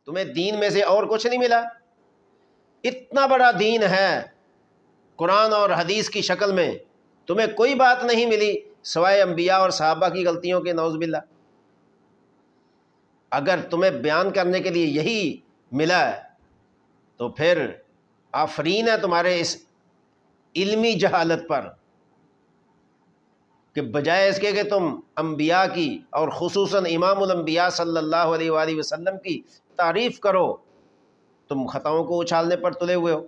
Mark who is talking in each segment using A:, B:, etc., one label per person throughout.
A: تمہیں دین میں سے اور کچھ نہیں ملا؟ اتنا بڑا دین ہے قرآن اور حدیث کی شکل میں، تمہیں کوئی بات نہیں ملی سوائے انبیاء اور صحابہ کی غلطیوں کے، نعوذ باللہ۔ اگر تمہیں بیان کرنے کے لیے یہی ملا ہے تو پھر آفرین ہے تمہارے اس علمی جہالت پر، کہ بجائے اس کے کہ تم انبیاء کی اور خصوصاً امام الانبیاء صلی اللہ علیہ وآلہ وسلم کی تعریف کرو، تم خطاؤں کو اچھالنے پر تلے ہوئے ہو۔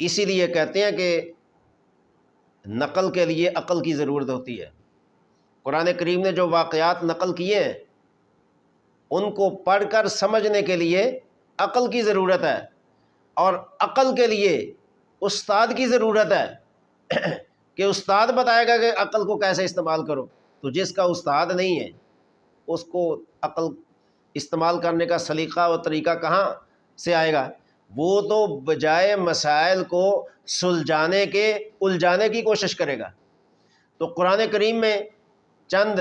A: اسی لیے کہتے ہیں کہ نقل کے لیے عقل کی ضرورت ہوتی ہے۔ قرآن کریم نے جو واقعات نقل کیے ہیں ان کو پڑھ کر سمجھنے کے لیے عقل کی ضرورت ہے، اور عقل کے لیے استاد کی ضرورت ہے کہ استاد بتائے گا کہ عقل کو کیسے استعمال کرو۔ تو جس کا استاد نہیں ہے اس کو عقل استعمال کرنے کا سلیقہ اور طریقہ کہاں سے آئے گا؟ وہ تو بجائے مسائل کو سلجھانے کے الجھانے کی کوشش کرے گا۔ تو قرآن کریم میں چند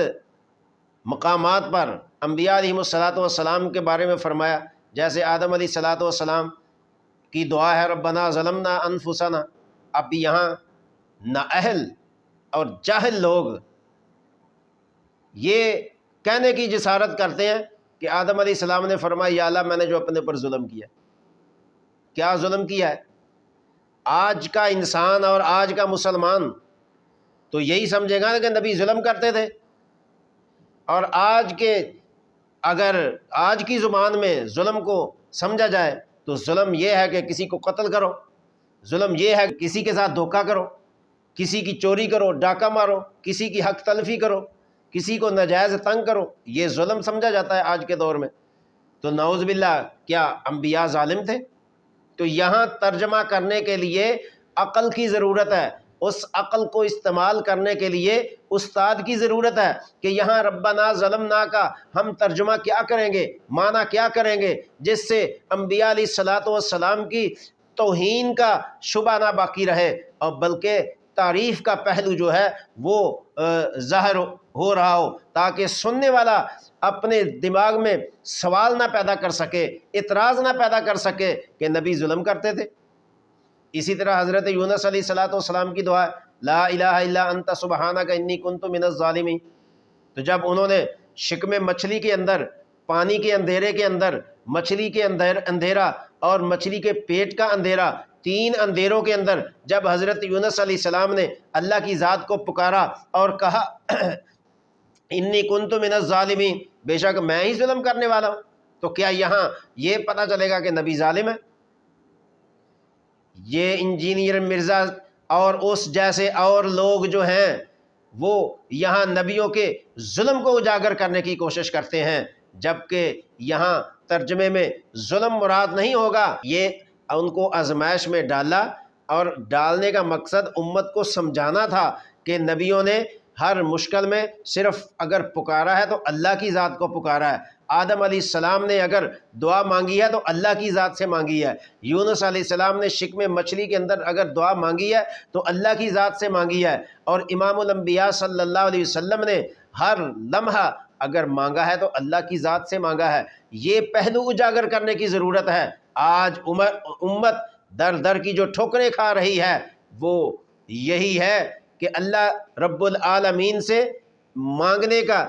A: مقامات پر انبیاء علیہم الصلاۃ والسلام کے بارے میں فرمایا، جیسے آدم علیہ الصلاۃ والسلام کی دعا ہے ربنا ظلمنا انفسنا۔ اب یہاں نااہل اور جاہل لوگ یہ کہنے کی جسارت کرتے ہیں کہ آدم علیہ السلام نے فرمایا یا اللہ میں نے جو اپنے پر ظلم کیا۔ کیا ظلم کیا ہے؟ آج کا انسان اور آج کا مسلمان تو یہی سمجھے گا کہ نبی ظلم کرتے تھے، اور اگر آج کی زبان میں ظلم کو سمجھا جائے تو ظلم یہ ہے کہ کسی کو قتل کرو، ظلم یہ ہے کہ کسی کے ساتھ دھوکہ کرو، کسی کی چوری کرو، ڈاکہ مارو، کسی کی حق تلفی کرو، کسی کو ناجائز تنگ کرو، یہ ظلم سمجھا جاتا ہے آج کے دور میں۔ تو نعوذ باللہ کیا انبیاء ظالم تھے؟ تو یہاں ترجمہ کرنے کے لیے عقل کی ضرورت ہے، اس عقل کو استعمال کرنے کے لیے استاد کی ضرورت ہے کہ یہاں ربنا ظلمنا کا ہم ترجمہ کیا کریں گے، معنی کیا کریں گے، جس سے انبیاء علیہ الصلاۃ والسلام کی توہین کا شبہ نہ باقی رہے، اور بلکہ تعریف کا پہلو جو ہے وہ ظاہر ہو رہا ہو، تاکہ سننے والا اپنے دماغ میں سوال نہ پیدا کر سکے، اعتراض نہ پیدا کر سکے کہ نبی ظلم کرتے تھے۔ اسی طرح حضرت یونس علیہ الصلاۃ والسلام کی دعا ہے لا الہ الا انت سبحانک انی کنت من الظالمین۔ تو جب انہوں نے شکم مچھلی کے اندر، پانی کے اندھیرے کے اندر، مچھلی کے اندھیرا اور مچھلی کے پیٹ کا اندھیرا، تین اندھیروں کے اندر جب حضرت یونس علیہ السلام نے اللہ کی ذات کو پکارا اور کہا انی کنت من الظالمین، بے شک میں ہی ظلم کرنے والا ہوں، تو کیا یہاں یہ پتہ چلے گا کہ نبی ظالم ہے؟ یہ انجینئر مرزا اور اس جیسے اور لوگ جو ہیں وہ یہاں نبیوں کے ظلم کو اجاگر کرنے کی کوشش کرتے ہیں، جبکہ یہاں ترجمے میں ظلم مراد نہیں ہوگا۔ یہ ان کو آزمائش میں ڈالا، اور ڈالنے کا مقصد امت کو سمجھانا تھا کہ نبیوں نے ہر مشکل میں صرف اگر پکارا ہے تو اللہ کی ذات کو پکارا ہے۔ آدم علیہ السلام نے اگر دعا مانگی ہے تو اللہ کی ذات سے مانگی ہے، یونس علیہ السلام نے شکم مچھلی کے اندر اگر دعا مانگی ہے تو اللہ کی ذات سے مانگی ہے، اور امام الانبیاء صلی اللہ علیہ وسلم نے ہر لمحہ اگر مانگا ہے تو اللہ کی ذات سے مانگا ہے۔ یہ پہلو اجاگر کرنے کی ضرورت ہے۔ آج امت در در کی جو ٹھوکریں کھا رہی ہے وہ یہی ہے کہ اللہ رب العالمین سے مانگنے کا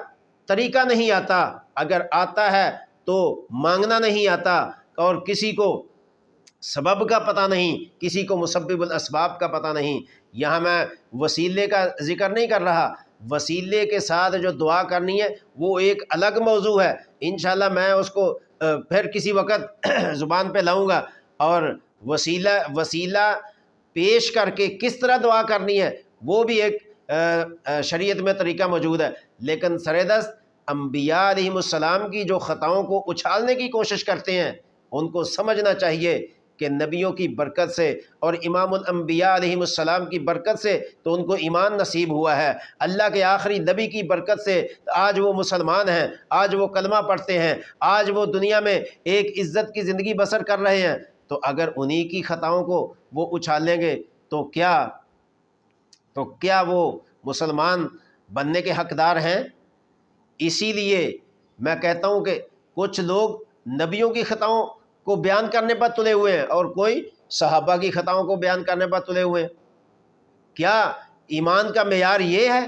A: طریقہ نہیں آتا، اگر آتا ہے تو مانگنا نہیں آتا، اور کسی کو سبب کا پتہ نہیں، کسی کو مسبب الاسباب کا پتہ نہیں۔ یہاں میں وسیلے کا ذکر نہیں کر رہا، وسیلے کے ساتھ جو دعا کرنی ہے وہ ایک الگ موضوع ہے، انشاءاللہ میں اس کو پھر کسی وقت زبان پہ لاؤں گا، اور وسیلہ پیش کر کے کس طرح دعا کرنی ہے وہ بھی ایک شریعت میں طریقہ موجود ہے۔ لیکن سردست انبیاء علیہم السلام کی جو خطاؤں کو اچھالنے کی کوشش کرتے ہیں ان کو سمجھنا چاہیے کہ نبیوں کی برکت سے اور امام الانبیاء علیہم السلام کی برکت سے تو ان کو ایمان نصیب ہوا ہے، اللہ کے آخری نبی کی برکت سے آج وہ مسلمان ہیں، آج وہ کلمہ پڑھتے ہیں، آج وہ دنیا میں ایک عزت کی زندگی بسر کر رہے ہیں۔ تو اگر انہی کی خطاؤں کو وہ اچھالیں گے تو کیا وہ مسلمان بننے کے حقدار ہیں؟ اسی لیے میں کہتا ہوں کہ کچھ لوگ نبیوں کی خطاؤں کو بیان کرنے پر تلے ہوئے ہیں اور کوئی صحابہ کی خطاؤں کو بیان کرنے پر تلے ہوئے ہیں۔ کیا ایمان کا معیار یہ ہے؟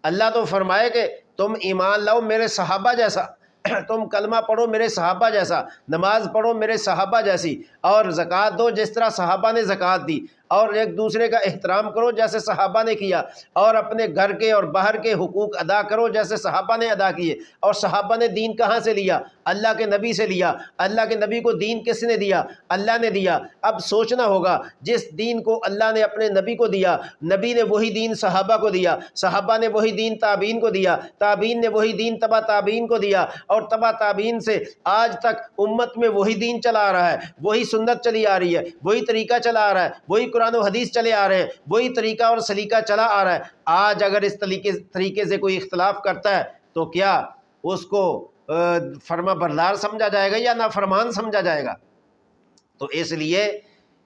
A: اللہ تو فرمائے کہ تم ایمان لاؤ میرے صحابہ جیسا، تم کلمہ پڑھو میرے صحابہ جیسا، نماز پڑھو میرے صحابہ جیسی، اور زکوٰۃ دو جس طرح صحابہ نے زکوٰۃ دی، اور ایک دوسرے کا احترام کرو جیسے صحابہ نے کیا، اور اپنے گھر کے اور باہر کے حقوق ادا کرو جیسے صحابہ نے ادا کیے۔ اور صحابہ نے دین کہاں سے لیا؟ اللہ کے نبی سے لیا۔ اللہ کے نبی کو دین کس نے دیا؟ اللہ نے دیا۔ اب سوچنا ہوگا، جس دین کو اللہ نے اپنے نبی کو دیا، نبی نے وہی دین صحابہ کو دیا، صحابہ نے وہی دین تابعین کو دیا، تابعین نے وہی دین تبع تابعین کو دیا، اور تبع تابعین سے آج تک امت میں وہی دین چلا آ رہا ہے، وہی سنت چلی آ رہی ہے، وہی طریقہ چلا آ رہا ہے، وہی قرآن و حدیث چلے آ رہے ہیں، وہی طریقہ اور سلیقہ چلا آ رہا ہے۔ آج اگر اس طریقے سے کوئی اختلاف کرتا ہے تو کیا اس کو فرما بردار سمجھا جائے گا یا نافرمان سمجھا جائے گا؟ تو اس لیے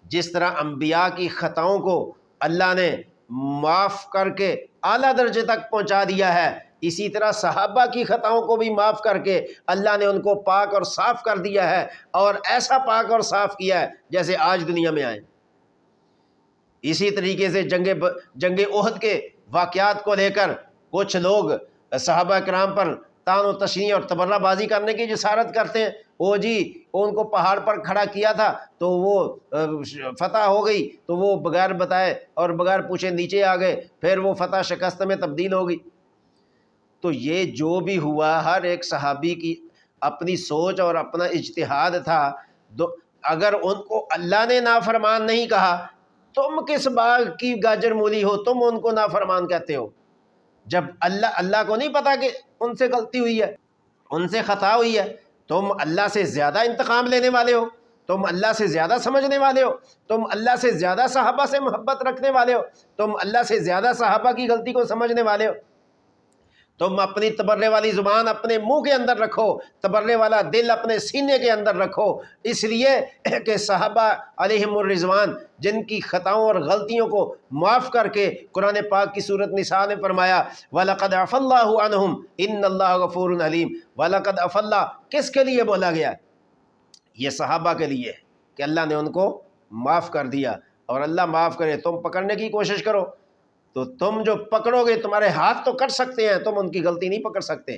A: جس طرح انبیاء کی خطاؤں کو اللہ نے معاف کر کے اعلیٰ درجے تک پہنچا دیا ہے، اسی طرح صحابہ کی خطاؤں کو بھی معاف کر کے اللہ نے ان کو پاک اور صاف کر دیا ہے، اور ایسا پاک اور صاف کیا ہے جیسے آج دنیا میں آئے۔ اسی طریقے سے جنگ احد کے واقعات کو لے کر کچھ لوگ صحابہ کرام پر طعن و تشنیع اور تبرہ بازی کرنے کی جسارت کرتے ہیں۔ وہ جی ان کو پہاڑ پر کھڑا کیا تھا تو وہ فتح ہو گئی، تو وہ بغیر بتائے اور بغیر پوچھے نیچے آ گئے، پھر وہ فتح شکست میں تبدیل ہو گئی۔ تو یہ جو بھی ہوا، ہر ایک صحابی کی اپنی سوچ اور اپنا اجتہاد تھا۔ اگر ان کو اللہ نے نافرمان نہیں کہا، تم کس باغ کی گاجر مولی ہو، تم ان کو نافرمان کہتے ہو؟ جب اللہ کو نہیں پتا کہ ان سے غلطی ہوئی ہے، ان سے خطا ہوئی ہے؟ تم اللہ سے زیادہ انتقام لینے والے ہو، تم اللہ سے زیادہ سمجھنے والے ہو، تم اللہ سے زیادہ صحابہ سے محبت رکھنے والے ہو، تم اللہ سے زیادہ صحابہ کی غلطی کو سمجھنے والے ہو۔ تم اپنی تبرے والی زبان اپنے منہ کے اندر رکھو، تبرے والا دل اپنے سینے کے اندر رکھو، اس لیے کہ صحابہ علیہم الرضوان جن کی خطاؤں اور غلطیوں کو معاف کر کے قرآن پاک کی سورۃ نساء نے فرمایا وَلَقَدْ عَفَا اللَّهُ عَنْهُمْ إِنَّ اللَّهَ غَفُورٌ حَلِيمٌ۔ وَلَقَدْ عَفَا اللَّهُ کس کے لیے بولا گیا؟ یہ صحابہ کے لیے کہ اللہ نے ان کو معاف کر دیا، اور اللہ معاف کرے تم پکڑنے کی کوشش کرو تو تم جو پکڑو گے تمہارے ہاتھ تو کٹ سکتے ہیں، تم ان کی غلطی نہیں پکڑ سکتے،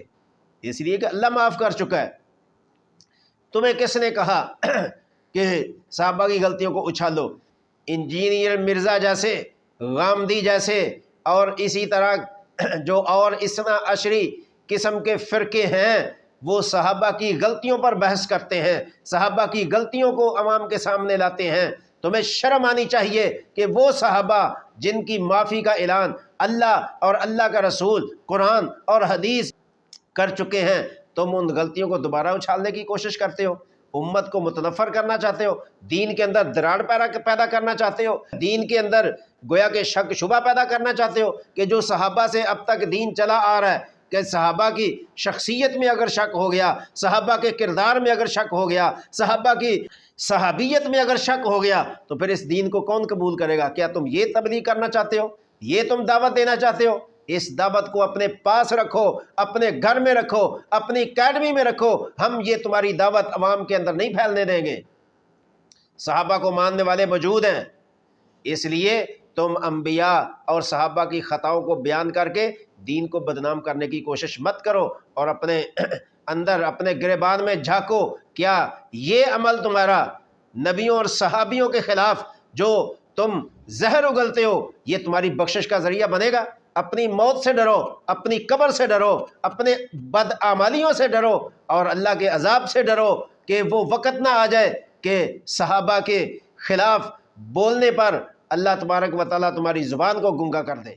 A: اس لیے کہ اللہ معاف کر چکا ہے۔ تمہیں کس نے کہا کہ صحابہ کی غلطیوں کو اچھالو؟ انجینئر مرزا جیسے، غامدی جیسے، اور اسی طرح جو اور اثنا عشری قسم کے فرقے ہیں، وہ صحابہ کی غلطیوں پر بحث کرتے ہیں، صحابہ کی غلطیوں کو عوام کے سامنے لاتے ہیں۔ تمہیں شرم آنی چاہیے کہ وہ صحابہ جن کی معافی کا اعلان اللہ اور اللہ کا رسول قرآن اور حدیث کر چکے ہیں، تم ان غلطیوں کو دوبارہ اچھالنے کی کوشش کرتے ہو، امت کو متنفر کرنا چاہتے ہو، دین کے اندر دراڑ پیدا کرنا چاہتے ہو، دین کے اندر گویا کہ شک شبہ پیدا کرنا چاہتے ہو کہ جو صحابہ سے اب تک دین چلا آ رہا ہے، کہ صحابہ کی شخصیت میں اگر شک ہو گیا، صحابہ کے کردار میں اگر شک ہو گیا، صحابہ کی صحابیت میں اگر شک ہو گیا، تو پھر اس دین کو کون قبول کرے گا؟ کیا تم یہ تبلیغ کرنا چاہتے ہو؟ یہ تم دعوت دینا چاہتے ہو؟ اس دعوت کو اپنے پاس رکھو، اپنے گھر میں رکھو، اپنی اکیڈمی میں رکھو، ہم یہ تمہاری دعوت عوام کے اندر نہیں پھیلنے دیں گے۔ صحابہ کو ماننے والے موجود ہیں، اس لیے تم انبیاء اور صحابہ کی خطاؤں کو بیان کر کے دین کو بدنام کرنے کی کوشش مت کرو، اور اپنے اندر اپنے گریبان میں جھانکو، کیا یہ عمل تمہارا نبیوں اور صحابیوں کے خلاف جو تم زہر اگلتے ہو، یہ تمہاری بخشش کا ذریعہ بنے گا؟ اپنی موت سے ڈرو، اپنی قبر سے ڈرو، اپنے بدعمالیوں سے ڈرو، اور اللہ کے عذاب سے ڈرو کہ وہ وقت نہ آ جائے کہ صحابہ کے خلاف بولنے پر اللہ تبارک و تعالیٰ تمہاری زبان کو گنگا کر دے۔